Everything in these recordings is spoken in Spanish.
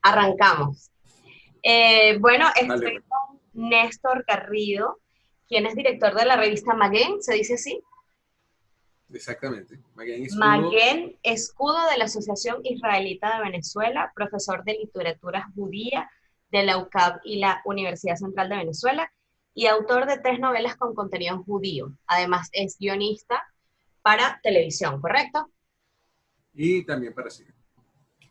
Arrancamos. Bueno, Dale, estoy pues. con Néstor Garrido, quien es director de la revista Maguen, ¿se dice así? Exactamente. Maguen Escudo. Maguen, escudo de la Asociación Israelita de Venezuela, profesor de literatura judía de la UCAB y la Universidad Central de Venezuela, y autor de 3 novelas con contenido judío. Además, es guionista para televisión, ¿correcto? Y también para cine.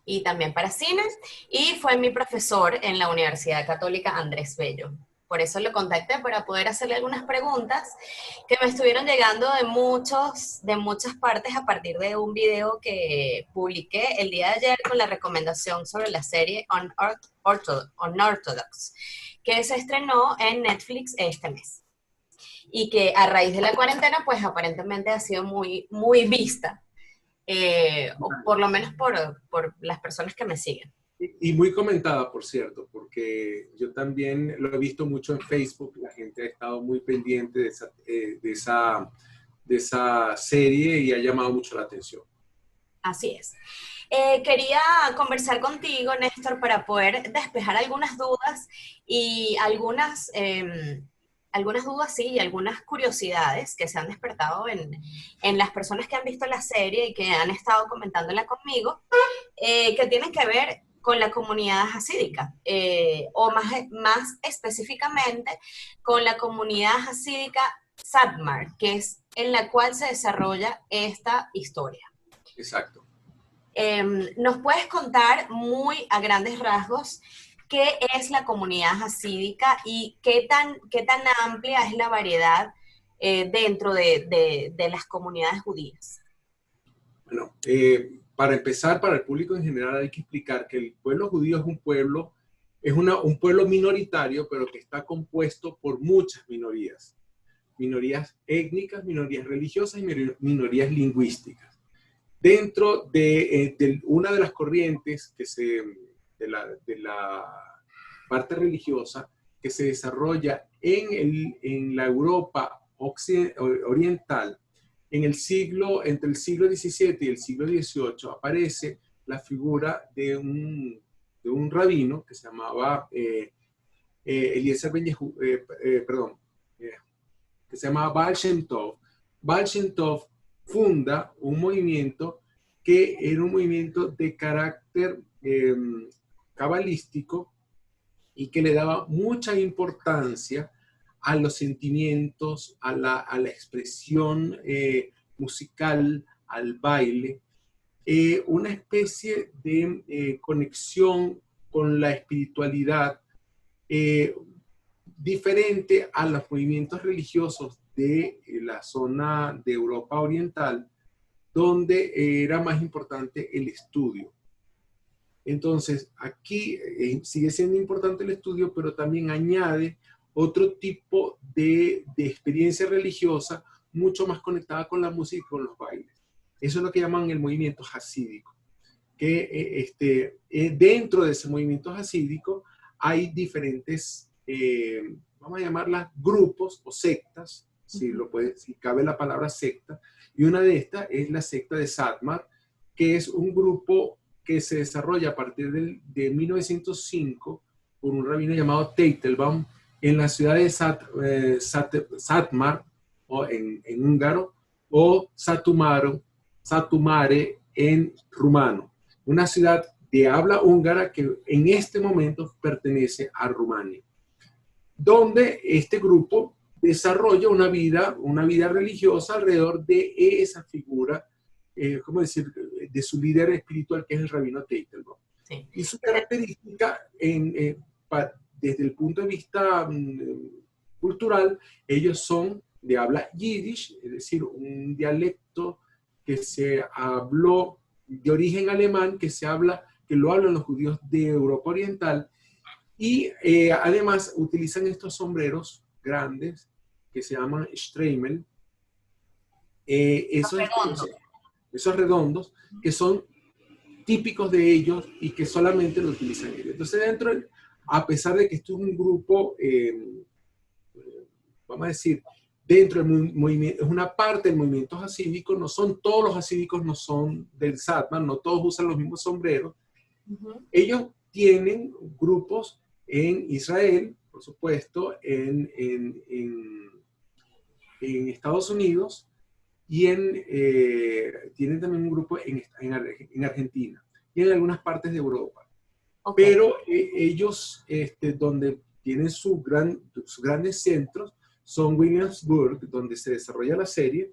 Y también para cines, y fue mi profesor en la Universidad Católica Andrés Bello. Por eso lo contacté para poder hacerle algunas preguntas que me estuvieron llegando de muchas partes a partir de un video que publiqué el día de ayer con la recomendación sobre la serie Unorthodox, que se estrenó en Netflix este mes y que a raíz de la cuarentena pues aparentemente ha sido muy vista, o por lo menos por las personas que me siguen. Y muy comentada, por cierto, porque yo también lo he visto mucho en Facebook. La gente ha estado muy pendiente de esa serie y ha llamado mucho la atención. Así es. Quería conversar contigo, Néstor, para poder despejar algunas dudas y algunas dudas, sí, y algunas curiosidades que se han despertado en las personas que han visto la serie y que han estado comentándola conmigo, que tienen que ver con la comunidad hasídica, o más específicamente con la comunidad hasídica Satmar, que es en la cual se desarrolla esta historia. Exacto. ¿Nos puedes contar muy a grandes rasgos qué es la comunidad hasídica y qué tan amplia es la variedad dentro de las comunidades judías? Bueno, para empezar, para el público en general hay que explicar que el pueblo judío un pueblo minoritario, pero que está compuesto por muchas minorías. Minorías étnicas, minorías religiosas y minorías lingüísticas. Dentro de una de las corrientes de la parte religiosa que se desarrolla en la Europa oriental, entre el siglo XVII y el siglo XVIII, aparece la figura de un rabino que se llamaba Eliezer Ben Yehu, perdón, que se llamaba Baal Shem Tov. Baal Shem Tov funda un movimiento que era un movimiento de carácter cabalístico y que le daba mucha importancia a los sentimientos, a la expresión musical, al baile, una especie de conexión con la espiritualidad eh, diferente a los movimientos religiosos de la zona de Europa Oriental, donde era más importante el estudio. Entonces, aquí sigue siendo importante el estudio, pero también añade otro tipo de experiencia religiosa mucho más conectada con la música y con los bailes. Eso es lo que llaman el movimiento hasídico. Que dentro de ese movimiento hasídico hay diferentes, vamos a llamarlas grupos o sectas, si cabe la palabra secta, y una de estas es la secta de Satmar, que es un grupo que se desarrolla a partir de 1905 por un rabino llamado Teitelbaum en la ciudad de Satmar, o en húngaro, o Satumare en rumano, una ciudad de habla húngara que en este momento pertenece a Rumania, donde este grupo desarrolla una vida religiosa alrededor de esa figura, ¿cómo decir?, de su líder espiritual, que es el rabino Teitelbaum. Sí. Y su característica, desde el punto de vista cultural, ellos son de habla yiddish, es decir, un dialecto que se habló de origen alemán, que lo hablan los judíos de Europa Oriental, y además utilizan estos sombreros grandes que se llaman Streimel, esos redondos, que son típicos de ellos y que solamente lo utilizan ellos. Entonces, a pesar de que esto es un grupo, vamos a decir, dentro del movimiento, es una parte del movimiento hasídico, no son todos los hasídicos, no son del Satmar, no todos usan los mismos sombreros. Ellos tienen grupos en Israel, por supuesto, en Estados Unidos y tienen también un grupo en Argentina y en algunas partes de Europa. Okay. Pero ellos, donde tienen sus grandes centros, son Williamsburg, donde se desarrolla la serie,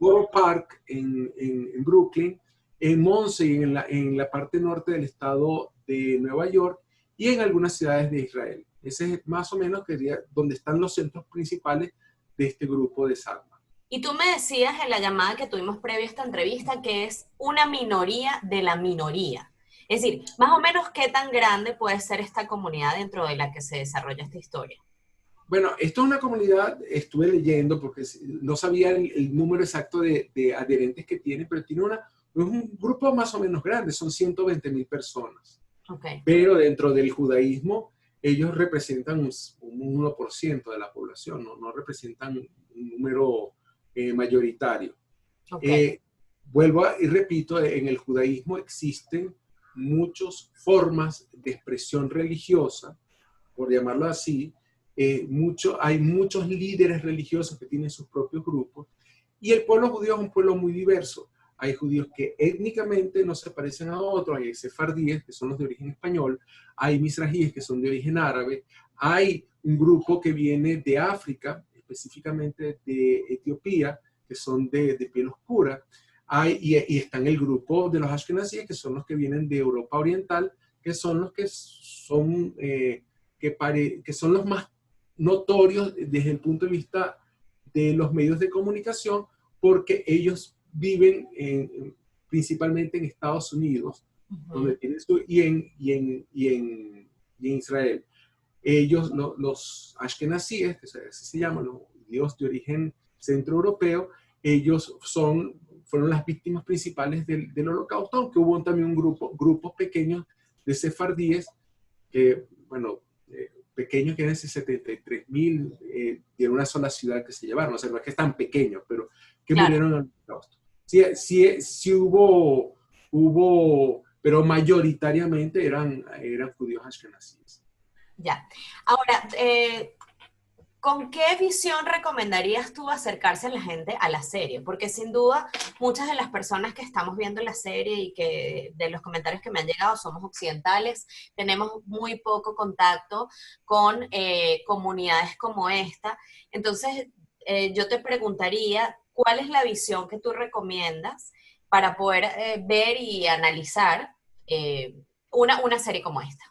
Borough Park en Brooklyn, en Monsey, en la parte norte del estado de Nueva York, y en algunas ciudades de Israel. Ese es más o menos donde están los centros principales de este grupo de Satmar. Y tú me decías en la llamada que tuvimos previa a esta entrevista que es una minoría de la minoría. Es decir, más o menos, ¿qué tan grande puede ser esta comunidad dentro de la que se desarrolla esta historia? Bueno, esto es una comunidad, estuve leyendo porque no sabía el número exacto de adherentes que tiene, pero tiene un grupo más o menos grande, son 120,000 personas. Okay. Pero dentro del judaísmo, ellos representan un 1% de la población, no representan un número mayoritario. Okay. Vuelvo y repito, en el judaísmo existen muchas formas de expresión religiosa, por llamarlo así. Hay muchos líderes religiosos que tienen sus propios grupos, y el pueblo judío es un pueblo muy diverso. Hay judíos que étnicamente no se parecen a otros, hay sefardíes, que son los de origen español, hay misrajíes, que son de origen árabe, hay un grupo que viene de África, específicamente de Etiopía, que son de piel oscura, y están el grupo de los ashkenazíes, que son los que vienen de Europa Oriental, que son los que son los más notorios desde el punto de vista de los medios de comunicación, porque ellos viven principalmente en Estados Unidos, donde tienen y en Israel. Ellos, los ashkenazíes, que así se llaman, los judíos de origen centroeuropeo, ellos fueron las víctimas principales del Holocausto, aunque hubo también grupos pequeños de sefardíes, que, bueno, pequeños, que eran 73,000 de una sola ciudad que se llevaron. O sea, no es que es tan pequeño, pero que claro, murieron en el Holocausto. Sí hubo, pero mayoritariamente eran judíos ashkenazíes. Ya. Ahora, ¿con qué visión recomendarías tú acercarse a la gente a la serie? Porque sin duda muchas de las personas que estamos viendo la serie y que de los comentarios que me han llegado somos occidentales, tenemos muy poco contacto con comunidades como esta. Entonces, yo te preguntaría, ¿cuál es la visión que tú recomiendas para poder ver y analizar una serie como esta?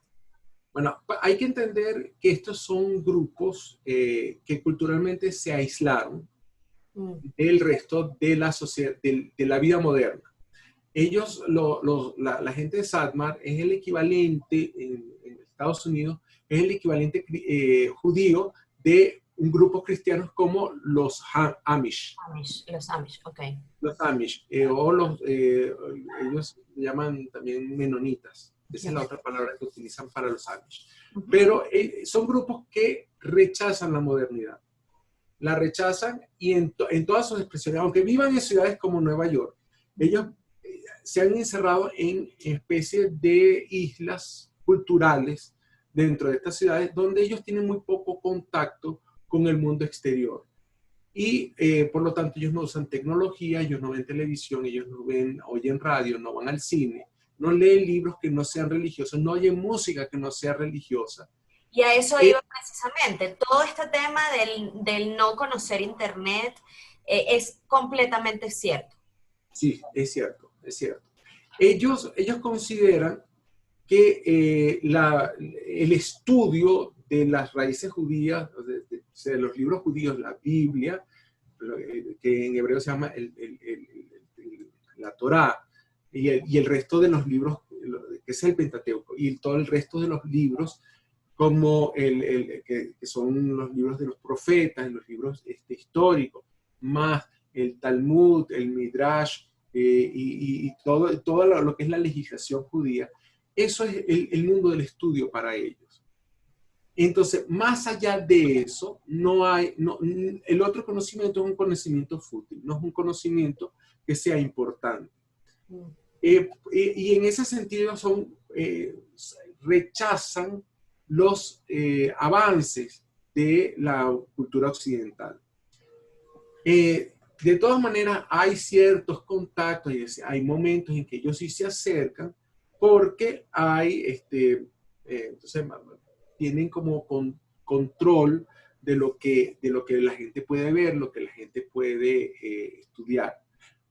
Bueno, hay que entender que estos son grupos que culturalmente se aislaron del resto de la sociedad, de la vida moderna. Ellos, la gente de Satmar es el equivalente en Estados Unidos, es el equivalente judío de un grupo cristiano como los Amish. Los Amish, ok. Los Amish, ellos llaman también menonitas. Esa es la otra palabra que utilizan para los Amish. Pero son grupos que rechazan la modernidad. La rechazan y en todas sus expresiones, aunque vivan en ciudades como Nueva York, ellos se han encerrado en especies de islas culturales dentro de estas ciudades donde ellos tienen muy poco contacto con el mundo exterior. Y por lo tanto ellos no usan tecnología, ellos no ven televisión, ellos no oyen radio, no van al cine, no leen libros que no sean religiosos, no oyen música que no sea religiosa. Y a eso iba precisamente. Todo este tema del no conocer Internet es completamente cierto. Sí, es cierto, es cierto. Ellos consideran que el estudio de las raíces judías, de los libros judíos, la Biblia, que en hebreo se llama la Torá, y el resto de los libros, que es el Pentateuco, y todo el resto de los libros, como que son los libros de los profetas, los libros históricos, más el Talmud, el Midrash, y todo lo que es la legislación judía. Eso es el mundo del estudio para ellos. Entonces, más allá de eso, el otro conocimiento es un conocimiento fútil, no es un conocimiento que sea importante. Y en ese sentido son rechazan los avances de la cultura occidental. De todas maneras, hay ciertos contactos, hay momentos en que ellos sí se acercan porque hay, entonces, tienen como control de lo que la gente puede ver, lo que la gente puede estudiar.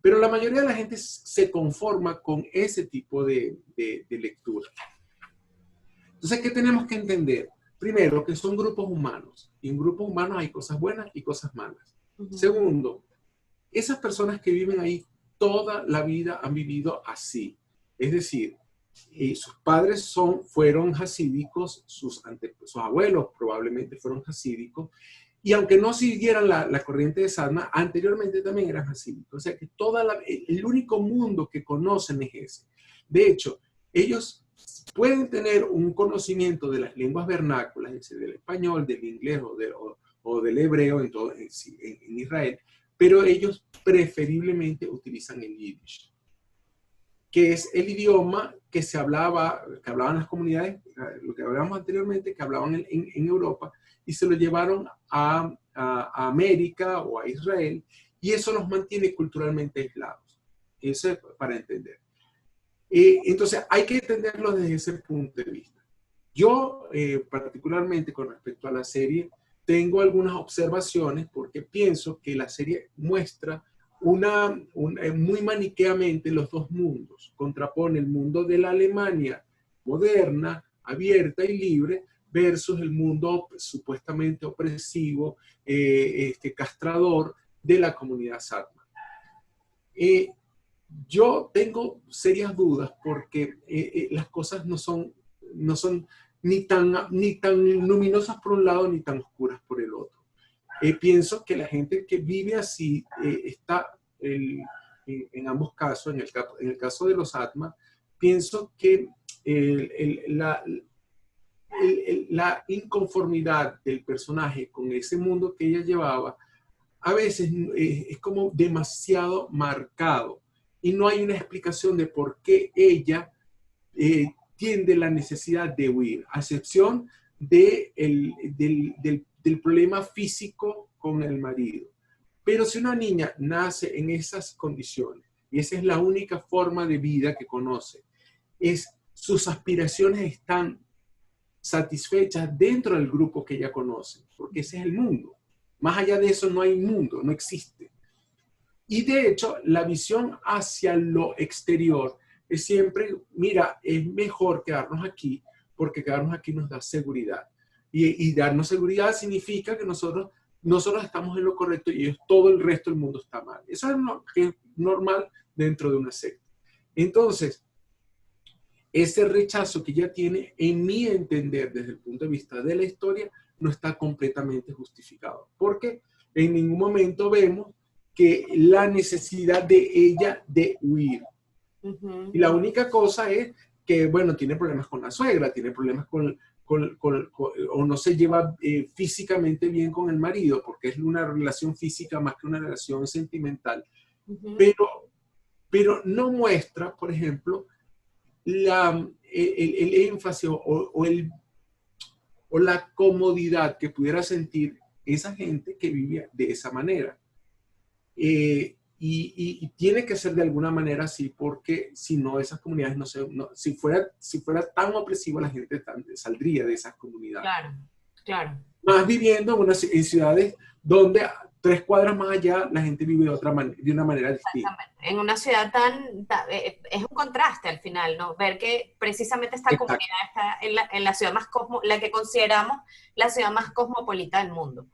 Pero la mayoría de la gente se conforma con ese tipo de lectura. Entonces, ¿qué tenemos que entender? Primero, que son grupos humanos. Y en grupos humanos hay cosas buenas y cosas malas. Segundo, esas personas que viven ahí toda la vida han vivido así. Es decir, sus padres fueron hasídicos, sus abuelos probablemente fueron hasídicos, y aunque no siguieran la corriente de Sadhma, anteriormente también eran hasídicos. O sea que el único mundo que conocen es ese. De hecho, ellos pueden tener un conocimiento de las lenguas vernáculas, es decir, del español, del inglés o del hebreo en Israel, pero ellos preferiblemente utilizan el yiddish, que es el idioma que hablaban las comunidades, lo que hablábamos anteriormente, que hablaban en Europa, y se lo llevaron a América o a Israel, y eso los mantiene culturalmente aislados. Eso es para entender. Entonces, hay que entenderlo desde ese punto de vista. Yo, particularmente con respecto a la serie, tengo algunas observaciones porque pienso que la serie muestra muy maniqueamente los dos mundos. Contrapone el mundo de la Alemania moderna, abierta y libre, versus el mundo supuestamente opresivo, castrador de la comunidad Satmar. Yo tengo serias dudas porque las cosas no son ni tan luminosas por un lado ni tan oscuras por el otro. Pienso que la gente que vive así está en ambos casos, en el caso de los Atma, pienso que la inconformidad del personaje con ese mundo que ella llevaba a veces es como demasiado marcado y no hay una explicación de por qué ella tiene la necesidad de huir, a excepción del problema físico con el marido. Pero si una niña nace en esas condiciones, y esa es la única forma de vida que conoce, sus aspiraciones están satisfechas dentro del grupo que ella conoce, porque ese es el mundo. Más allá de eso no hay mundo, no existe. Y de hecho, la visión hacia lo exterior es siempre, mira, es mejor quedarnos aquí, porque quedarnos aquí nos da seguridad. Y darnos seguridad significa que nosotros estamos en lo correcto y todo el resto del mundo está mal. Eso es normal dentro de una secta. Entonces, ese rechazo que ella tiene, en mi entender, desde el punto de vista de la historia, no está completamente justificado. Porque en ningún momento vemos que la necesidad de ella de huir. Y la única cosa es que, bueno, tiene problemas con la suegra, tiene problemas o no se lleva físicamente bien con el marido, porque es una relación física más que una relación sentimental. Pero no muestra, por ejemplo, el énfasis o la comodidad que pudiera sentir esa gente que vivía de esa manera. Y tiene que ser de alguna manera así, porque si no, esas comunidades si fuera tan opresiva, la gente saldría de esas comunidades. Claro, claro. Más viviendo en ciudades donde 3 cuadras más allá la gente vive de una manera distinta. En una ciudad es un contraste al final, ¿no? Ver que precisamente esta Exacto. comunidad está en la ciudad más la que consideramos la ciudad más cosmopolita del mundo.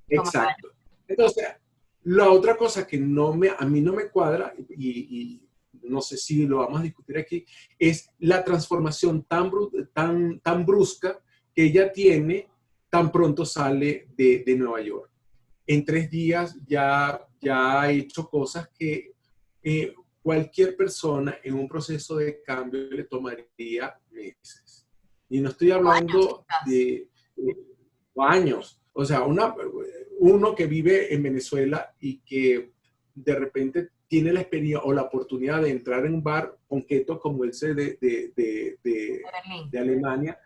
Exacto. Entonces, la otra cosa que a mí no me cuadra, y no sé si lo vamos a discutir aquí, es la transformación tan brusca que ella tiene tan pronto sale de Nueva York. En 3 días ya ha hecho cosas que cualquier persona en un proceso de cambio le tomaría meses. Y no estoy hablando de años. O sea, uno que vive en Venezuela y que de repente tiene la experiencia o la oportunidad de entrar en un bar ponqueto como ese Berlín. de Alemania,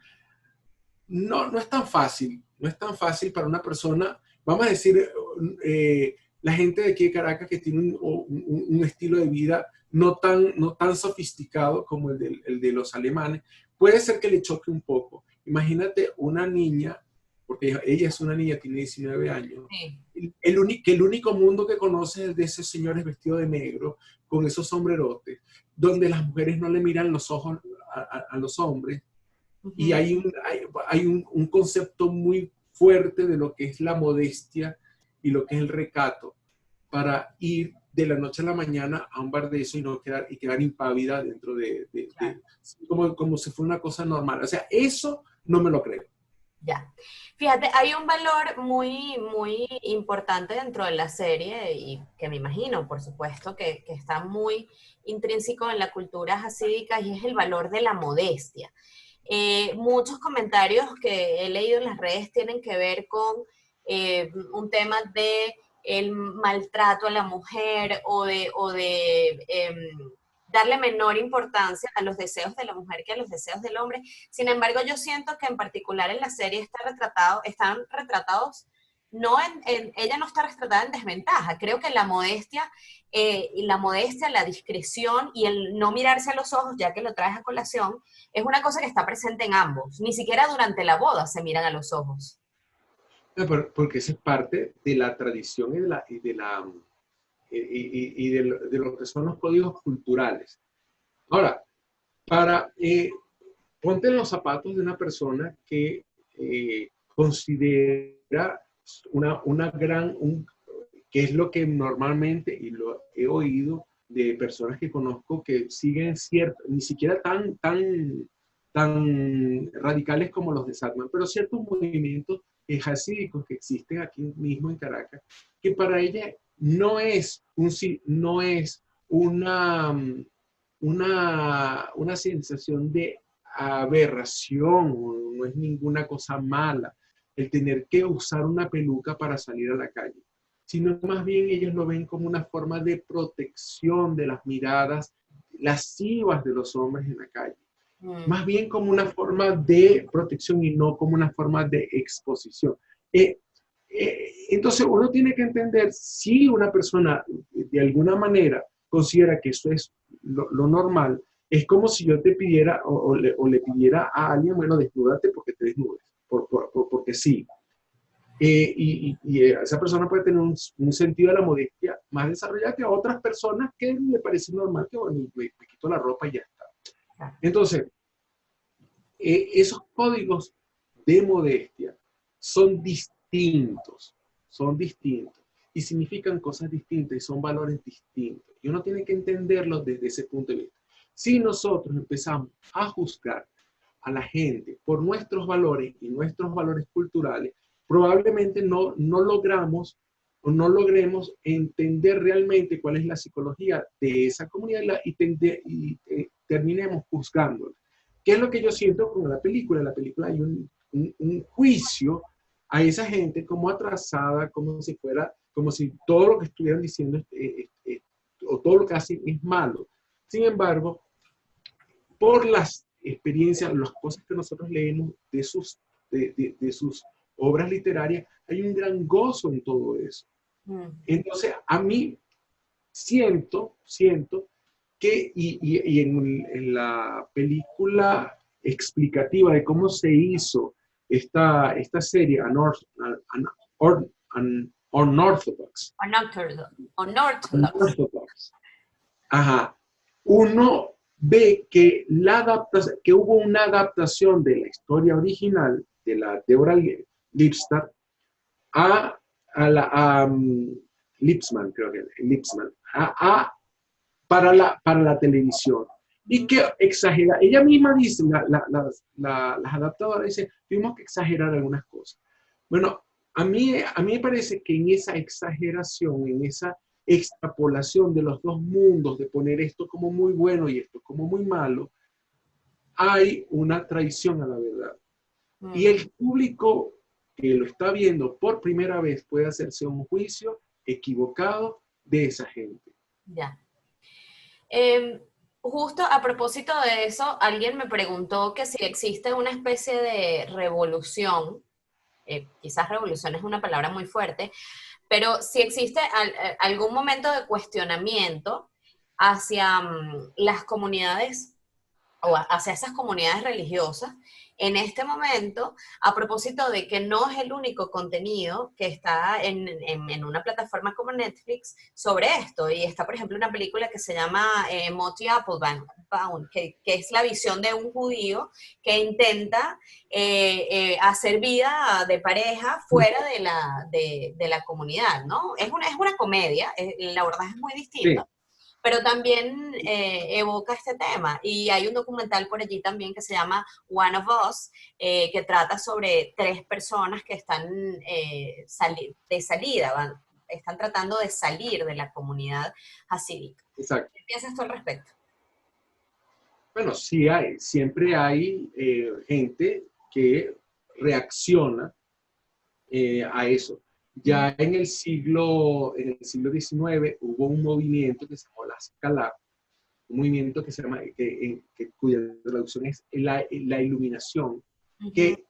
no es tan fácil, no es tan fácil para una persona, vamos a decir, la gente de aquí de Caracas que tiene un estilo de vida no tan sofisticado como el de los alemanes, puede ser que le choque un poco. Imagínate una niña, porque ella es una niña, tiene 19 años, Sí. el único mundo que conoce es el de esos señores vestidos de negro, con esos sombrerotes, donde las mujeres no le miran los ojos a los hombres, y Ujú. hay un concepto muy fuerte de lo que es la modestia y lo que es el recato para ir de la noche a la mañana a un bar de eso y no quedar impávida dentro Claro. como si fuera una cosa normal. O sea, eso no me lo creo. Ya. Fíjate, hay un valor muy, muy importante dentro de la serie y que me imagino, por supuesto, que está muy intrínseco en la cultura hasídica y es el valor de la modestia. Muchos comentarios que he leído en las redes tienen que ver con un tema de el maltrato a la mujer o de darle menor importancia a los deseos de la mujer que a los deseos del hombre. Sin embargo, yo siento que en particular en la serie están retratados, ella no está retratada en desventaja. Creo que la modestia, la discreción y el no mirarse a los ojos, ya que lo traes a colación, es una cosa que está presente en ambos. Ni siquiera durante la boda se miran a los ojos. Porque eso es parte de la tradición de lo que son los códigos culturales. Ahora, para ponte en los zapatos de una persona que considera que es lo que normalmente, y lo he oído de personas que conozco que siguen cierto, ni siquiera tan radicales como los de Satman, pero ciertos movimientos hasídicos que existen aquí mismo en Caracas, que para ella no es una, una sensación de aberración, no es ninguna cosa mala el tener que usar una peluca para salir a la calle, sino más bien ellos lo ven como una forma de protección de las miradas lascivas de los hombres en la calle. Mm. Más bien como una forma de protección y no como una forma de exposición. Entonces uno tiene que entender si una persona de alguna manera considera que eso es lo normal, es como si yo te pidiera o le pidiera a alguien, bueno, desnúdate porque te desnudes, porque sí. Esa persona puede tener un sentido de la modestia más desarrollado que a otras personas que le parece normal que, bueno, me quito la ropa y ya está. Entonces, esos códigos de modestia son distintos y significan cosas distintas y son valores distintos. Y uno tiene que entenderlos desde ese punto de vista. Si nosotros empezamos a juzgar a la gente por nuestros valores y nuestros valores culturales, probablemente no logramos o no logremos entender realmente cuál es la psicología de esa comunidad y terminemos juzgándola. ¿Qué es lo que yo siento con la película? En la película hay un juicio a esa gente como atrasada, como si todo lo que estuvieran diciendo o todo lo que hacen es malo. Sin embargo, por las experiencias, las cosas que nosotros leemos de sus obras literarias, hay un gran gozo en todo eso. Entonces, a mí siento que, en la película explicativa de cómo se hizo esta serie, Unorthodox, Unorthodox. ajá, uno ve que, que hubo una adaptación de la historia original de la Deborah Lipstadt a Lipsman, creo que Lipsman, para la televisión. Y que exagera, ella misma dice, las adaptadoras dicen, tuvimos que exagerar algunas cosas. Bueno, a mí me parece que en esa exageración, en esa extrapolación de los dos mundos, de poner esto como muy bueno y esto como muy malo, hay una traición a la verdad. Y el público que lo está viendo por primera vez puede hacerse un juicio equivocado de esa gente. Ya. Eh, Justo a propósito de eso, alguien me preguntó que si existe una especie de revolución, quizás revolución es una palabra muy fuerte, pero si existe algún momento de cuestionamiento hacia las comunidades o hacia esas comunidades religiosas en este momento, a propósito de que no es el único contenido que está en una plataforma como Netflix sobre esto. Y está, por ejemplo, una película que se llama Monty Applebaum, que es la visión de un judío que intenta hacer vida de pareja fuera de la comunidad, ¿no? Es una comedia, la verdad es muy Sí, distinta, pero también evoca este tema. Y hay un documental por allí también que se llama One of Us, que trata sobre tres personas que están de salida, están tratando de salir de la comunidad hasídica. exacto. ¿Qué piensas tú al respecto? Bueno, sí hay, siempre hay gente que reacciona a eso. Mm, Ya en el siglo XIX hubo un movimiento que se llamó la Scala, un movimiento que se llama, cuya traducción es la iluminación, ujú, que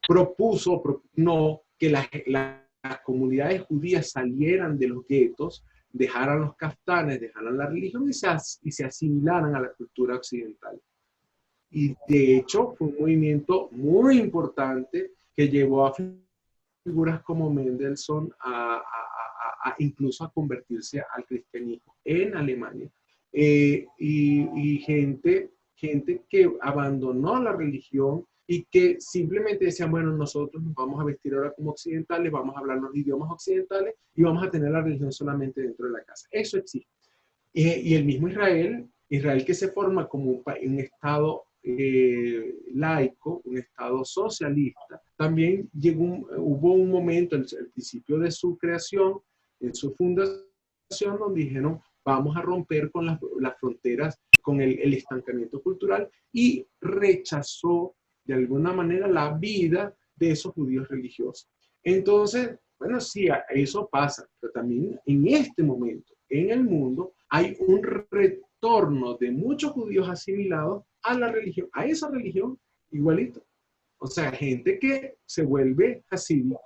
propugnó que las comunidades judías salieran de los guetos, dejaran los kaftanes, dejaran la religión y se asimilaran a la cultura occidental. Y de hecho fue un movimiento muy importante que llevó a figuras como Mendelssohn incluso a convertirse al cristianismo en Alemania. Y gente que abandonó la religión y que simplemente decían, bueno, nosotros nos vamos a vestir ahora como occidentales, vamos a hablar los idiomas occidentales y vamos a tener la religión solamente dentro de la casa. Eso existe. Y el mismo Israel que se forma como un Estado laico, un Estado socialista, también hubo un momento, al principio de su creación, en su fundación, donde dijeron, vamos a romper con las fronteras, con el estancamiento cultural, y rechazó de alguna manera la vida de esos judíos religiosos. Entonces, bueno, sí, eso pasa, pero también en este momento, en el mundo, hay un retorno de muchos judíos asimilados a la religión, a esa religión igualito. O sea, gente que se vuelve hasídico,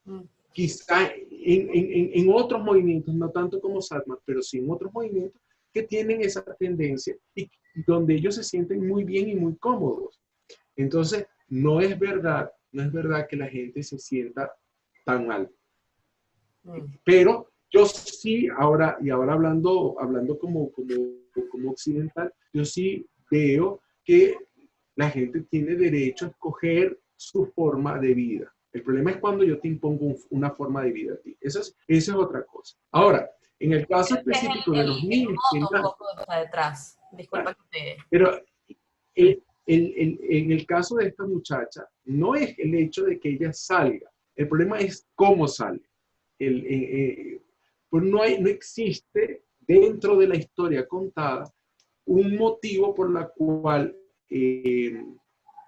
mm. quizá en otros movimientos, no tanto como Satmar, pero sí en otros movimientos que tienen esa tendencia y donde ellos se sienten muy bien y muy cómodos. Entonces, no es verdad que la gente se sienta tan mal. Mm. Pero yo sí, ahora hablando como occidental, yo sí veo que la gente tiene derecho a escoger su forma de vida. El problema es cuando yo te impongo una forma de vida a ti. Esa es otra cosa. Ahora, en el caso Creo que es específico de los el niños que moto un nacen, poco está detrás. Disculpa que te... pero en el caso de esta muchacha, no es el hecho de que ella salga, el problema es cómo sale. Pues no existe dentro de la historia contada un motivo por la cual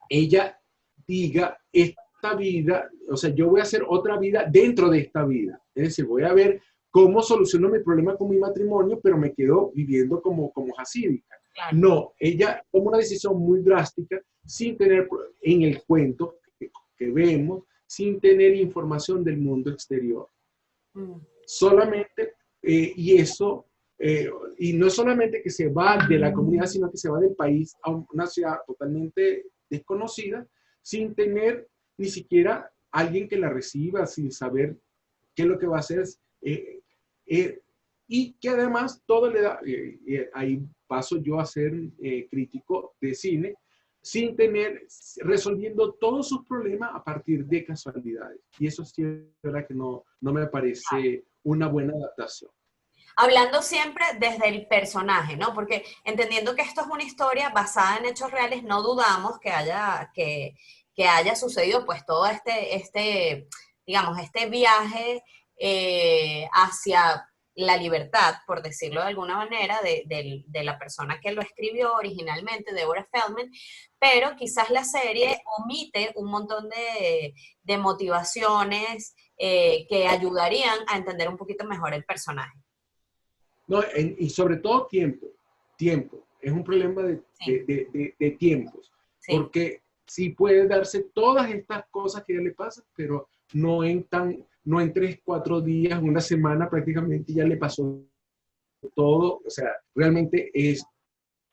ella diga esta vida, o sea, yo voy a hacer otra vida dentro de esta vida. Es decir, voy a ver cómo soluciono mi problema con mi matrimonio, pero me quedo viviendo como hasídica. Claro. No, ella toma una decisión muy drástica sin tener en el cuento que vemos, sin tener información del mundo exterior. Mm. Solamente, y eso, y no solamente que se va de la comunidad, sino que se va del país a una ciudad totalmente desconocida, sin tener ni siquiera alguien que la reciba, sin saber qué es lo que va a hacer. Eh, eh, y que además todo le da, ahí paso yo a ser crítico de cine, sin tener, resolviendo todos sus problemas a partir de casualidades. Y eso sí es verdad que no me parece una buena adaptación. Hablando siempre desde el personaje, ¿no? Porque entendiendo que esto es una historia basada en hechos reales, no dudamos que haya sucedido pues todo digamos, este viaje hacia la libertad, por decirlo de alguna manera, de la persona que lo escribió originalmente, Deborah Feldman, pero quizás la serie omite un montón de motivaciones que ayudarían a entender un poquito mejor el personaje. No, y sobre todo tiempo, tiempo. Es un problema Sí, de tiempos, sí. porque sí puede darse todas estas cosas que ya le pasan, pero no en 3, 4 días, una semana prácticamente ya le pasó todo. O sea, realmente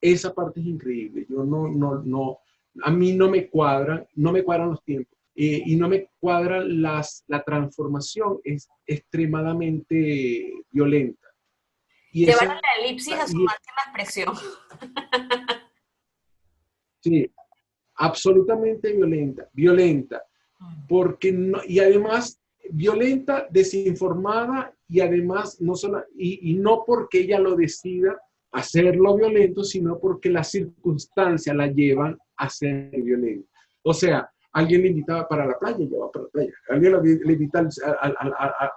esa parte es increíble. Yo no, a mí no me cuadran los tiempos. Y no me cuadra la transformación, es extremadamente violenta. Y Llevaron esa, la elipsis a su y, máxima expresión. sí, absolutamente violenta, violenta, porque no, y además violenta, desinformada, y además no solo, y no porque ella lo decida hacerlo violento, sino porque las circunstancias la llevan a ser violenta. O sea, alguien le invitaba para la playa, ella va para la playa. Alguien le invita,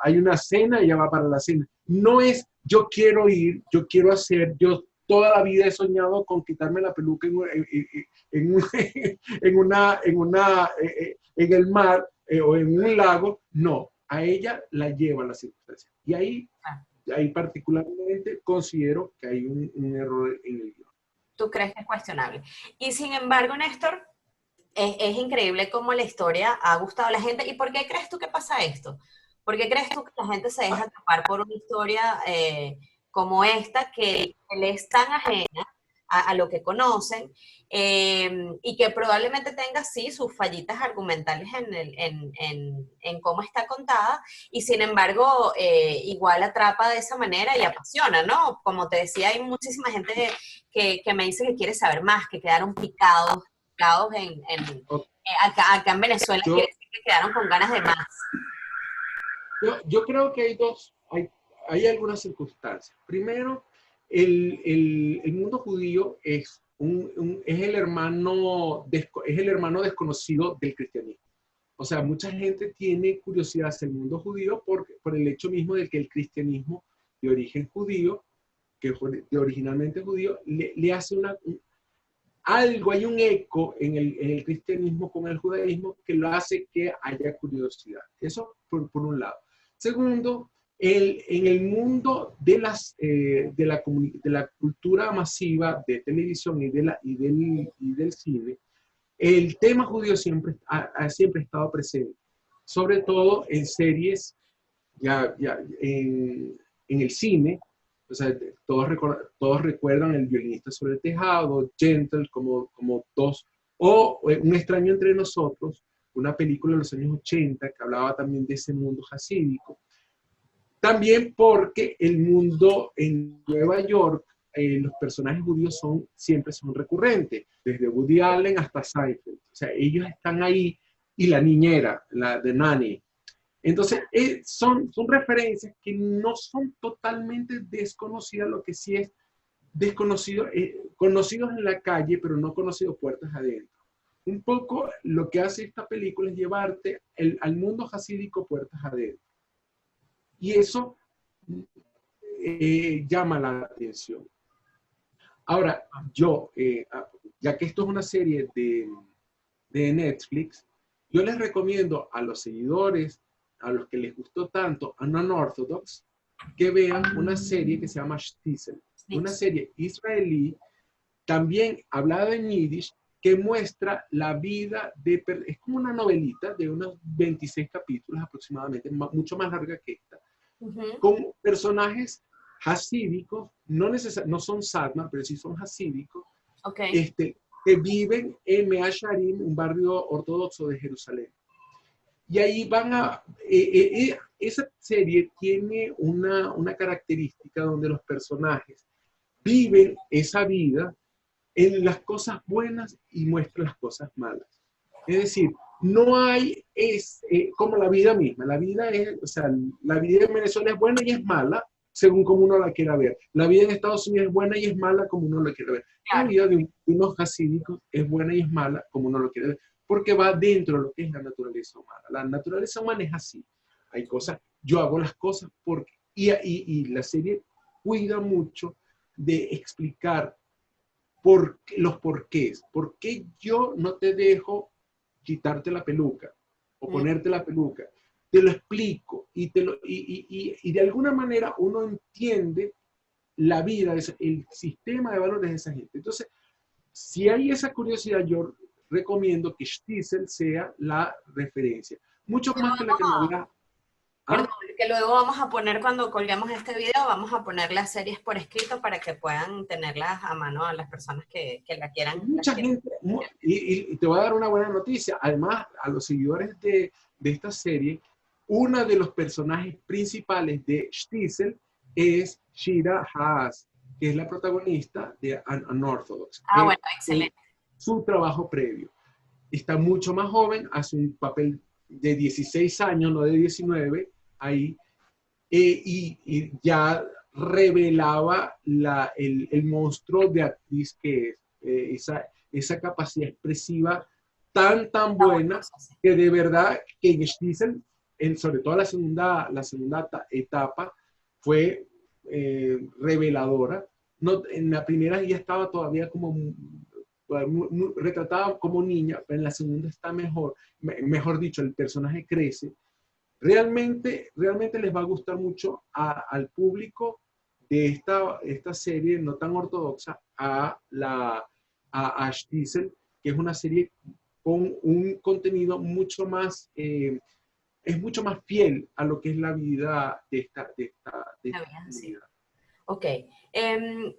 hay una cena, ella va para la cena. No es yo quiero ir, yo quiero hacer, yo toda la vida he soñado con quitarme la peluca en, en el mar, o en un lago. No, a ella la lleva la circunstancia. Y ahí particularmente considero que hay un error en el guión. ¿Tú crees que es cuestionable? Y sin embargo, Néstor, es increíble cómo la historia ha gustado a la gente. ¿Y por qué crees tú que pasa esto? ¿Por qué crees tú que la gente se deja atrapar por una historia como esta, que le es tan ajena a lo que conocen, y que probablemente tenga, sí, sus fallitas argumentales en cómo está contada, y sin embargo, igual atrapa de esa manera y apasiona, ¿no? Como te decía, hay muchísima gente que me dice que quiere saber más, que quedaron picados acá en Venezuela, quiere Yo, decir que quedaron con ganas de más. yo creo que hay algunas circunstancias. Primero, el mundo judío es es el hermano desconocido del cristianismo. O sea, mucha gente tiene curiosidad hacia el mundo judío por el hecho mismo de que el cristianismo de origen judío, que fue de originalmente judío, le hace algo, hay un eco en el cristianismo con el judaísmo que lo hace que haya curiosidad. Eso por un lado. Segundo, en el mundo de la cultura masiva de televisión y del cine, el tema judío siempre estado presente, sobre todo en series, en el cine. O sea, todos recuerdan El violinista sobre el tejado, Gentle, como dos, o Un extraño entre nosotros, una película de los años 80 que hablaba también de ese mundo jasídico. También porque el mundo en Nueva York, los personajes judíos siempre son recurrentes, desde Woody Allen hasta Seinfeld. O sea, ellos están ahí, y la niñera, la de Nanny. Entonces, son referencias que no son totalmente desconocidas, lo que sí es desconocido, conocidos en la calle, pero no conocidos puertas adentro. Un poco lo que hace esta película es llevarte al mundo jasídico puertas adentro. Y eso llama la atención. Ahora, ya que esto es una serie de Netflix, yo les recomiendo a los seguidores, a los que les gustó tanto a Non-Orthodox, que vean una serie que se llama Shtisel, una serie israelí, también hablada en Yiddish, que muestra la vida es como una novelita de unos 26 capítulos aproximadamente, mucho más larga que esta, con personajes hasídicos, no son Sadmar, pero sí son hasídicos, Okay. que viven en Mea Shearim, un barrio ortodoxo de Jerusalén. Y ahí esa serie tiene una característica donde los personajes viven esa vida en las cosas buenas y muestran las cosas malas. Es decir, no como la vida misma. O sea, la vida en Venezuela es buena y es mala, según como uno la quiera ver. La vida en Estados Unidos es buena y es mala, como uno la quiera ver. La Claro. vida de unos hasídicos es buena y es mala, como uno lo quiere ver, porque va dentro de lo que es la naturaleza humana. La naturaleza humana es así. Hay cosas, yo hago las cosas porque, y la serie cuida mucho de explicar los porqués. ¿Por qué yo no te dejo quitarte la peluca o ponerte la peluca? Te lo explico, y de alguna manera uno entiende la vida, el sistema de valores de esa gente. Entonces, si hay esa curiosidad, yo recomiendo que Stiesel sea la referencia. Mucho más que la telenovela. Perdón, ¿Ah? que luego vamos a poner, cuando colguemos este video, vamos a poner las series por escrito para que puedan tenerlas a mano a las personas que la quieran. Mucha gente, y te voy a dar una buena noticia, además a los seguidores de esta serie, uno de los personajes principales de Stiesel es Shira Haas, que es la protagonista de Unorthodox, Ah, que bueno, excelente. su trabajo previo. Está mucho más joven, hace un papel de 16 años, no de 19, ahí, y ya revelaba el monstruo de actriz que es, esa capacidad expresiva tan buena, que de verdad que en Stiesel, sobre todo la segunda etapa, fue reveladora. No, en la primera ya estaba todavía como retratada como niña, pero en la segunda está mejor dicho, el personaje crece. Realmente les va a gustar mucho al público de esta serie no tan ortodoxa a Stiesel, que es una serie con un contenido mucho más, es mucho más fiel a lo que es la vida de esta comunidad. Ok.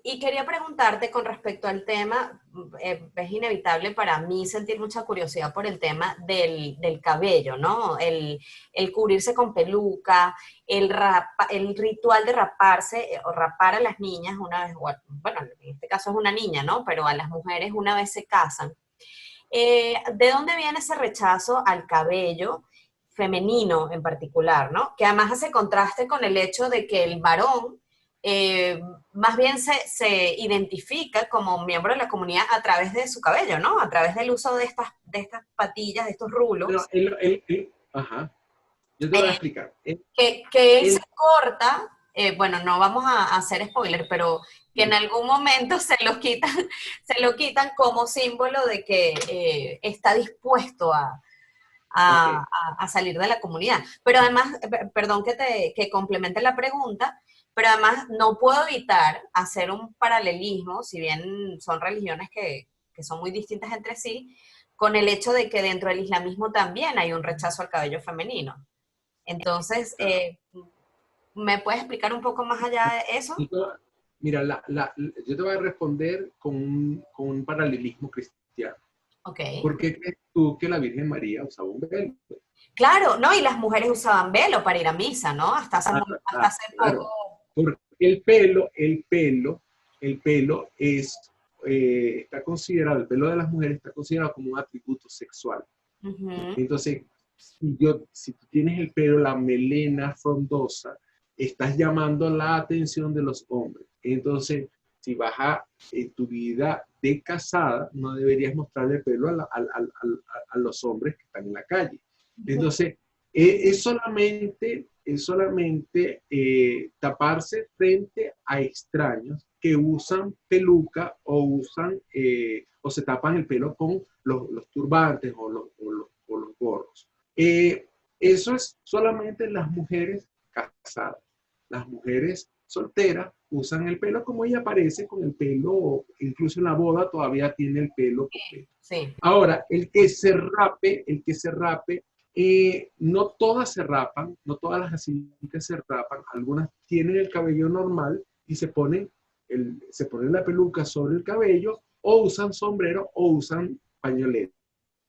Y quería preguntarte con respecto al tema, es inevitable para mí sentir mucha curiosidad por el tema del cabello, ¿no? El cubrirse con peluca, el ritual de raparse o rapar a las niñas una vez, bueno, en este caso es una niña, ¿no? Pero a las mujeres una vez se casan. ¿De dónde viene ese rechazo al cabello femenino en particular, ¿no? Que además hace contraste con el hecho de que el varón más bien se identifica como miembro de la comunidad a través de su cabello, ¿no? A través del uso de estas patillas, de estos rulos. Ajá, yo te voy a explicar. Que él se corta, bueno, no vamos a hacer spoiler, pero que en algún momento se lo quitan como símbolo de que está dispuesto a salir de la comunidad. Pero además, perdón que complemente la pregunta, pero además no puedo evitar hacer un paralelismo, si bien son religiones que son muy distintas entre sí, con el hecho de que dentro del islamismo también hay un rechazo al cabello femenino. Entonces, ¿me puedes explicar un poco más allá de eso? Mira, yo te voy a responder con un paralelismo cristiano. Ok. ¿Por qué crees tú que la Virgen María usaba un velo? Claro, ¿no? Y las mujeres usaban velo para ir a misa, ¿no? Hasta hace Claro, poco. porque el pelo está considerado, el pelo de las mujeres está considerado como un atributo sexual. Uh-huh. Entonces, si tú tienes el pelo, la melena frondosa, estás llamando la atención de los hombres. Entonces, si vas en tu vida de casada, no deberías mostrarle el pelo a los hombres que están en la calle. Entonces, es solamente taparse frente a extraños que usan peluca o se tapan el pelo con los turbantes o los gorros. Eso es solamente las mujeres casadas. Las mujeres solteras usan el pelo como ella aparece, con el pelo, incluso en la boda todavía tiene el pelo completo. Sí. Ahora, el que se rape, no todas se rapan, no todas las asiáticas se rapan, algunas tienen el cabello normal y se ponen la peluca sobre el cabello, o usan sombrero o usan pañoleta.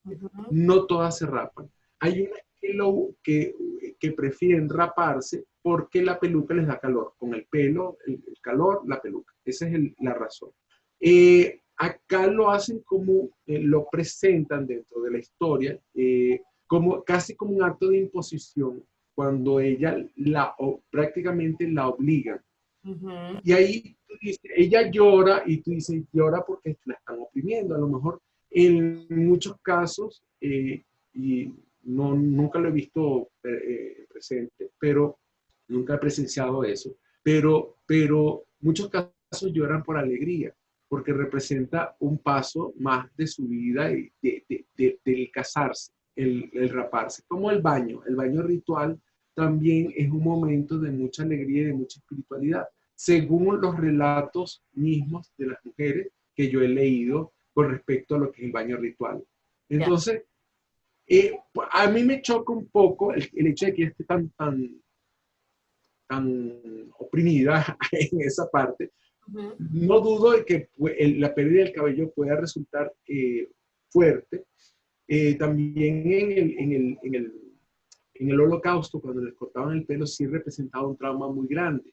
Uh-huh. No todas se rapan. Hay unas que prefieren raparse porque la peluca les da calor. Con el pelo, el calor, la peluca. Esa es la razón. Acá lo hacen como, lo presentan dentro de la historia, casi como un acto de imposición, cuando ella prácticamente la obligan. Uh-huh. Y ahí tú dices, ella llora y tú dices, llora porque la están oprimiendo. A lo mejor en muchos casos, y nunca lo he visto presente, pero nunca he presenciado eso, pero muchos casos lloran por alegría, porque representa un paso más de su vida del casarse, el raparse, como el baño ritual también es un momento de mucha alegría y de mucha espiritualidad. según los relatos mismos de las mujeres que yo he leído con respecto a lo que es el baño ritual. Ya. Entonces, a mí me choca un poco el hecho de que esté tan oprimida en esa parte. Ujú. No dudo de que la pérdida del cabello pueda resultar fuerte. También en el holocausto, cuando les cortaban el pelo, sí representaba un trauma muy grande,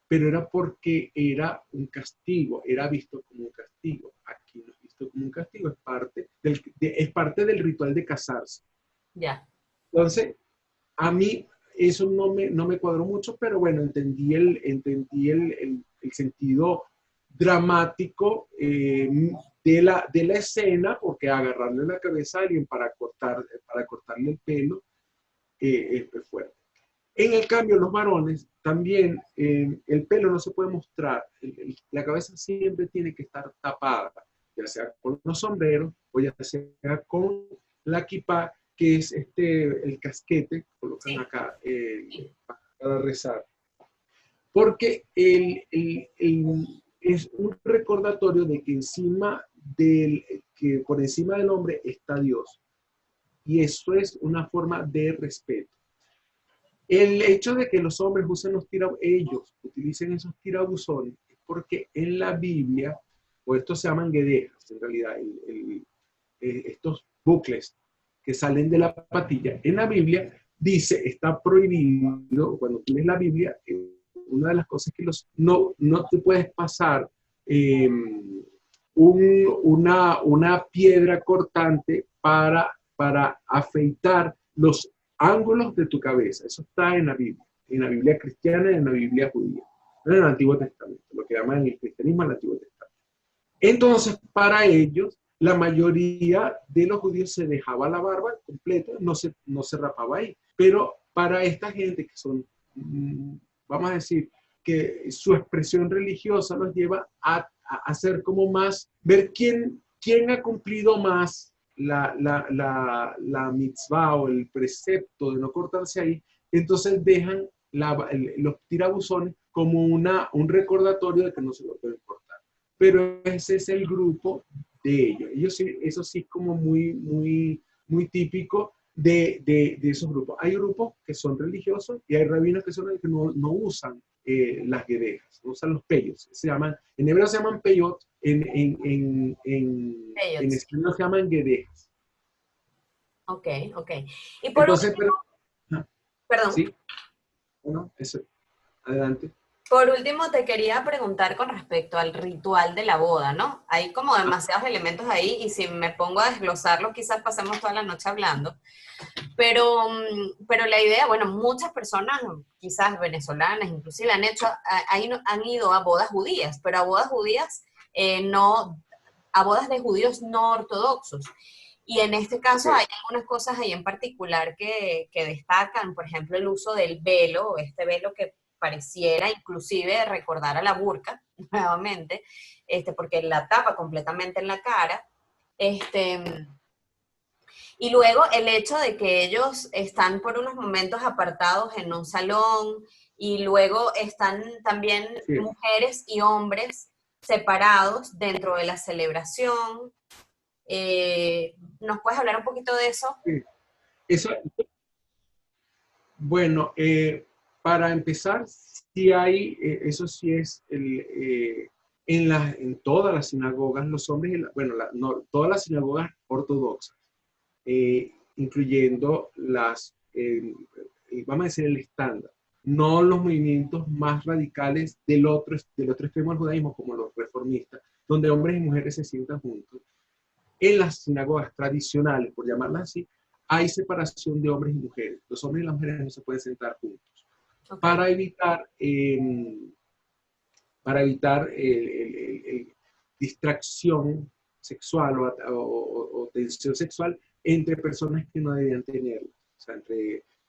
pero era porque era un castigo, era visto como un castigo. Aquí no es visto como un castigo, es parte del ritual de casarse. Ya. Entonces, a mí eso no me cuadró mucho, pero bueno, el sentido dramático de la escena, porque agarrarle la cabeza a alguien para cortarle el pelo es fuerte. En el cambio, los varones también, el pelo no se puede mostrar, la cabeza siempre tiene que estar tapada, ya sea con los sombreros o ya sea con la kipá, que es el casquete que colocan Sí. acá Sí. para rezar. Porque es un recordatorio de que que por encima del hombre está Dios. Y eso es una forma de respeto. El hecho de que los hombres ellos utilicen esos tirabuzones es porque en la Biblia, o estos se llaman guedejas, en realidad, estos bucles que salen de la patilla, en la Biblia dice, está prohibido, cuando tú lees la Biblia, una de las cosas que no te puedes pasar eh, una piedra cortante para afeitar los ángulos de tu cabeza. Eso está en la Biblia cristiana y en la Biblia judía, en el Antiguo Testamento, lo que llaman el cristianismo el Antiguo Testamento. Entonces, para ellos, la mayoría de los judíos se dejaba la barba completa, no se rapaba ahí. Pero para esta gente que son, vamos a decir, que su expresión religiosa los lleva a ser como más, ver quién ha cumplido más la mitzvah o el precepto de no cortarse ahí, entonces dejan los tirabuzones como un recordatorio de que no se lo pueden cortar. Pero ese es el grupo de ellos. Eso sí es como muy típico de esos grupos. Hay grupos que son religiosos y hay rabinos que son que no usan las guedejas, no usan los peyos. En hebreo se llaman peyot, en Ellos. español se llaman guedejas. Ok, ok. Y por Entonces, último, perdón. sí, bueno, eso, adelante. Por último, te quería preguntar con respecto al ritual de la boda, ¿no? Hay como demasiados elementos ahí y si me pongo a desglosarlo, quizás pasemos toda la noche hablando. Pero la idea, bueno, muchas personas, quizás venezolanas, inclusive han ido a bodas judías, pero a bodas judías no, a bodas de judíos no ortodoxos. Y en este caso Okay. hay algunas cosas ahí en particular que destacan, por ejemplo, el uso del velo, este velo que pareciera inclusive recordar a la burka, nuevamente, porque la tapa completamente en la cara. Este, y luego el hecho de que ellos están por unos momentos apartados en un salón y luego están también Sí, mujeres y hombres separados dentro de la celebración. ¿Nos puedes hablar un poquito de eso? sí. Eso, bueno, para empezar, sí hay, eso sí es en todas las sinagogas, los hombres, bueno, no, todas las sinagogas ortodoxas, incluyendo vamos a decir, el estándar, no los movimientos más radicales del otro extremo del judaísmo, como los reformistas, donde hombres y mujeres se sientan juntos. En las sinagogas tradicionales, por llamarlas así, hay separación de hombres y mujeres. Los hombres y las mujeres no se pueden sentar juntos Ok. para evitar, distracción sexual o tensión sexual entre personas que no debían tenerla. O sea,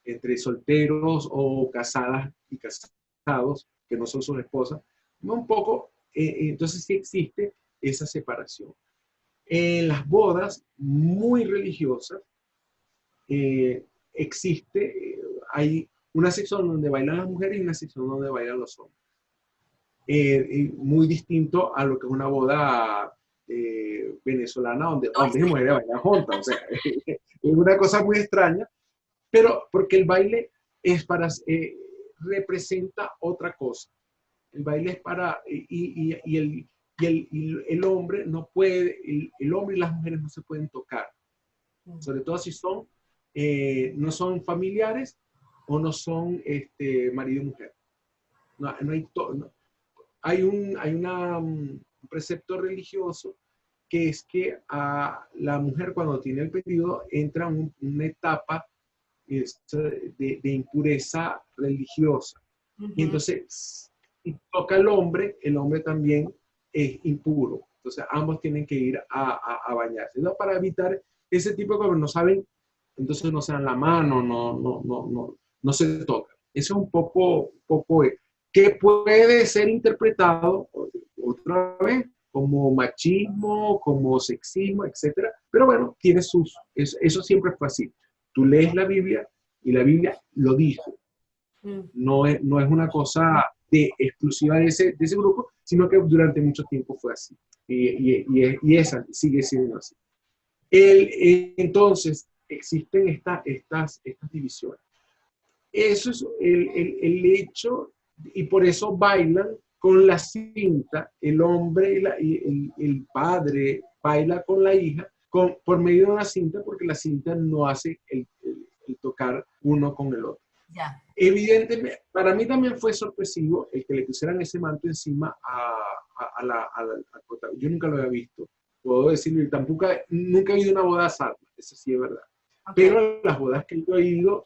entre solteros o casadas y casados que no son sus esposas. Un poco, entonces sí existe esa separación. En las bodas muy religiosas existe, hay una sección donde bailan las mujeres y una sección donde bailan los hombres. muy distinto a lo que es una boda venezolana donde hombres y mujeres bailan juntas. O sea, es una cosa muy extraña, pero porque el baile es representa otra cosa. El baile es para, el hombre no puede, el hombre y las mujeres no se pueden tocar, sobre todo si son, no son familiares o no son marido y mujer. No hay, no. Un precepto religioso que es que a la mujer cuando tiene el periodo entra una etapa de impureza religiosa. Y entonces, si toca al hombre, el hombre también es impuro. Entonces, ambos tienen que ir a bañarse. ¿No? Para evitar ese tipo de cosas, no saben, entonces no se dan la mano, no se tocan. Eso es un poco que puede ser interpretado otra vez como machismo, como sexismo, etcétera. Pero bueno, tiene eso siempre fue así. Tú lees la Biblia y la Biblia lo dice. No es una cosa exclusiva de ese grupo, sino que durante mucho tiempo fue así. Y esa sigue siendo así. Entonces, existen estas divisiones. Eso es el hecho, y por eso bailan con la cinta, el hombre y el padre baila con la hija por medio de una cinta, porque la cinta no hace el tocar uno con el otro. Ya. Evidentemente, para mí también fue sorpresivo el que le pusieran ese manto encima al protagonista. Yo nunca lo había visto, puedo decirlo, y tampoco nunca he ido a una boda sarda, eso sí es verdad. Okay. Pero las bodas que yo he ido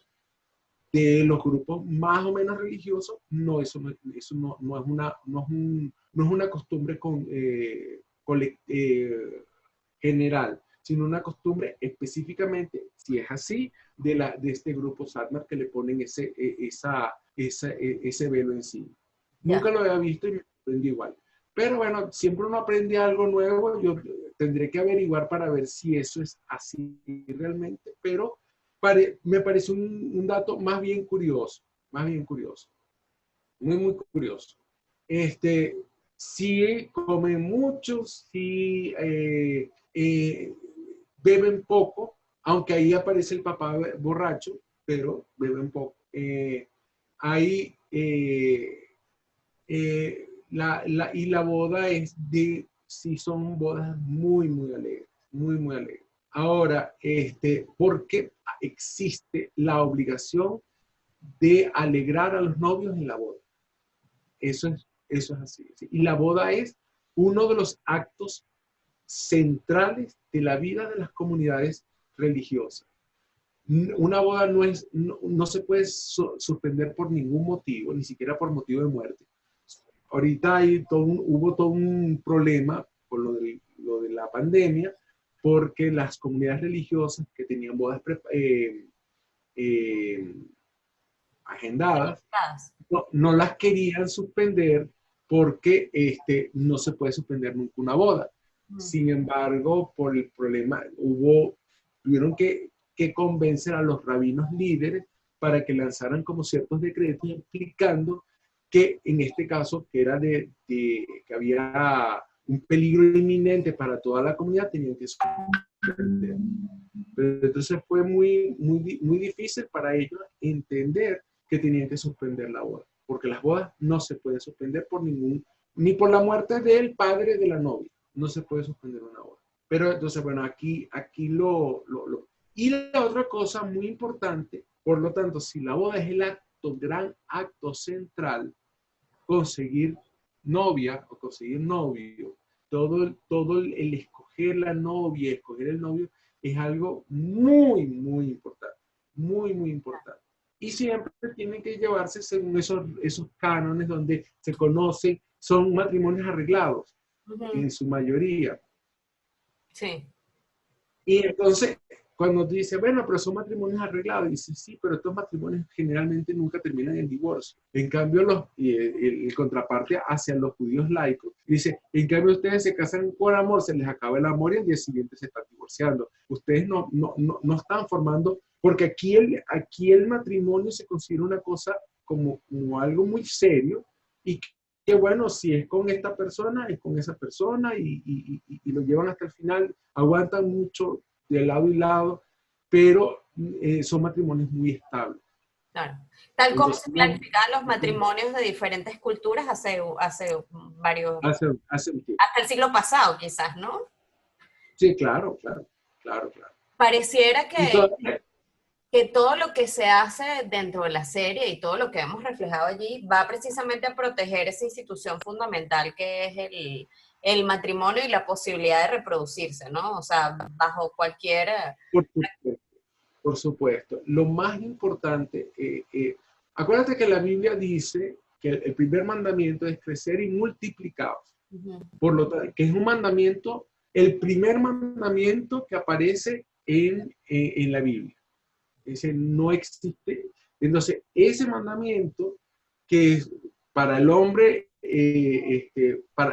de los grupos más o menos religiosos, no, eso no es una costumbre general, sino una costumbre específicamente, si es así, de este grupo Satmar que le ponen ese velo encima. Yeah. Nunca lo había visto y me sorprendí igual. Pero bueno, siempre uno aprende algo nuevo, yo tendré que averiguar para ver si eso es así realmente, pero me parece un dato más bien curioso, muy curioso. Sí comen mucho, sí beben poco, aunque ahí aparece el papá borracho, pero beben poco. Y la boda sí son bodas muy alegres, muy alegres. Ahora, porque existe la obligación de alegrar a los novios en la boda. Eso es así. Y la boda es uno de los actos centrales de la vida de las comunidades religiosas. Una boda no se puede suspender por ningún motivo, ni siquiera por motivo de muerte. Ahorita hubo todo un problema con lo de la pandemia, porque las comunidades religiosas que tenían bodas agendadas no las querían suspender porque no se puede suspender nunca una boda. Sin embargo, por el problema, tuvieron que convencer a los rabinos líderes para que lanzaran como ciertos decretos implicando que en este caso, que era que había un peligro inminente para toda la comunidad, tenían que suspender. Pero entonces fue muy difícil para ellos entender que tenían que suspender la boda, porque las bodas no se pueden suspender ni por la muerte del padre de la novia, no se puede suspender una boda. Pero entonces, bueno, aquí Y la otra cosa muy importante, por lo tanto, si la boda es el gran acto central, conseguir novia o conseguir novio, todo el escoger la novia, escoger el novio, es algo muy importante, muy importante. Y siempre tienen que llevarse según esos cánones donde se conocen, son matrimonios arreglados, en su mayoría. Sí. Y entonces, cuando tú dices, bueno, pero son matrimonios arreglados, dices, sí, pero estos matrimonios generalmente nunca terminan en divorcio. En cambio, el contraparte hacia los judíos laicos, dice, en cambio ustedes se casan por amor, se les acaba el amor y al día siguiente se están divorciando. Ustedes no están formando, porque aquí el matrimonio se considera una cosa como algo muy serio y que bueno, si es con esta persona, es con esa persona y lo llevan hasta el final, aguantan mucho de lado y lado, pero son matrimonios muy estables. Claro. Tal como Entonces, se no, planificaban los matrimonios de diferentes culturas hace varios, hace un tiempo. hasta el siglo pasado quizás, ¿no? Sí, claro, claro, claro, claro. Pareciera Y todo, que todo lo que se hace dentro de la serie y todo lo que hemos reflejado allí va precisamente a proteger esa institución fundamental que es el matrimonio y la posibilidad de reproducirse, ¿no? O sea, bajo cualquier... por supuesto, por supuesto. Lo más importante, acuérdate que la Biblia dice que el primer mandamiento es crecer y multiplicados. Por lo tanto, que es un mandamiento, el primer mandamiento que aparece en la Biblia. Ese no existe. Entonces, ese mandamiento que es para el hombre,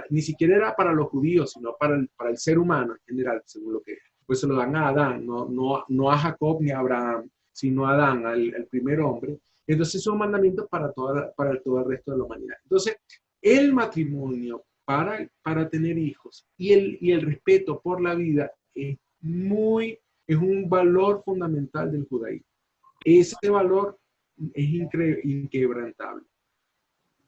ni siquiera era para los judíos, sino para el ser humano en general, según lo que pues se lo dan a Adán, no a Jacob ni a Abraham, sino a Adán, al primer hombre. Entonces, es un mandamiento para todo el resto de la humanidad. Entonces, el matrimonio para tener hijos y el respeto por la vida es un valor fundamental del judaísmo. Ese valor es inquebrantable.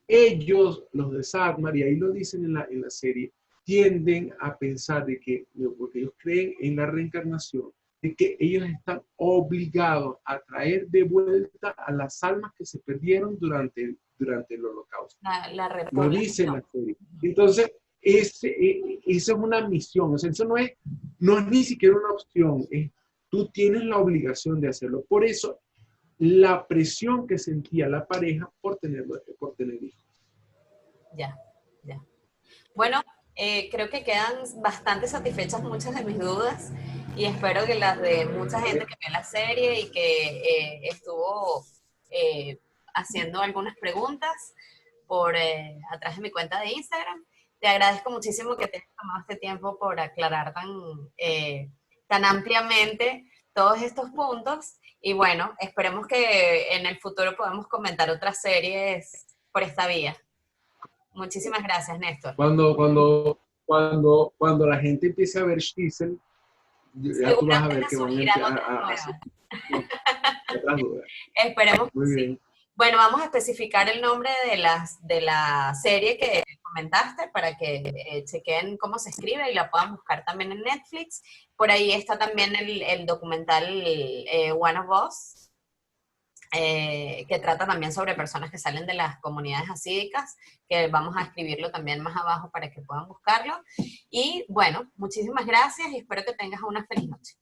Ellos, los de Satmar, y ahí lo dicen en la serie, tienden a pensar de que, porque ellos creen en la reencarnación, de que ellos están obligados a traer de vuelta a las almas que se perdieron durante el holocausto. Lo dice en la serie. Entonces, esa es una misión, o sea, eso no es ni siquiera una opción, tú tienes la obligación de hacerlo. Por eso, la presión que sentía la pareja por tener hijos. Ya, ya. Bueno, creo que quedan bastante satisfechas muchas de mis dudas y espero que las de mucha gente que vio la serie y que estuvo eh, haciendo algunas preguntas por atrás de mi cuenta de Instagram. Te agradezco muchísimo que te hayas tomado este tiempo por aclarar tan ampliamente todos estos puntos y bueno, esperemos que en el futuro podamos comentar otras series por esta vía. Muchísimas gracias, Néstor. Cuando la gente empiece a ver Stiesel, ya tú vas a ver Seguramente que van surgirán otras a hacer nuevas. otras dudas. Esperemos que Muy sí. bien. Bueno, vamos a especificar el nombre de la serie que comentaste para que chequen cómo se escribe y la puedan buscar también en Netflix. Por ahí está también el documental One of Us, que trata también sobre personas que salen de las comunidades hasídicas, que vamos a escribirlo también más abajo para que puedan buscarlo. Y bueno, muchísimas gracias y espero que tengas una feliz noche.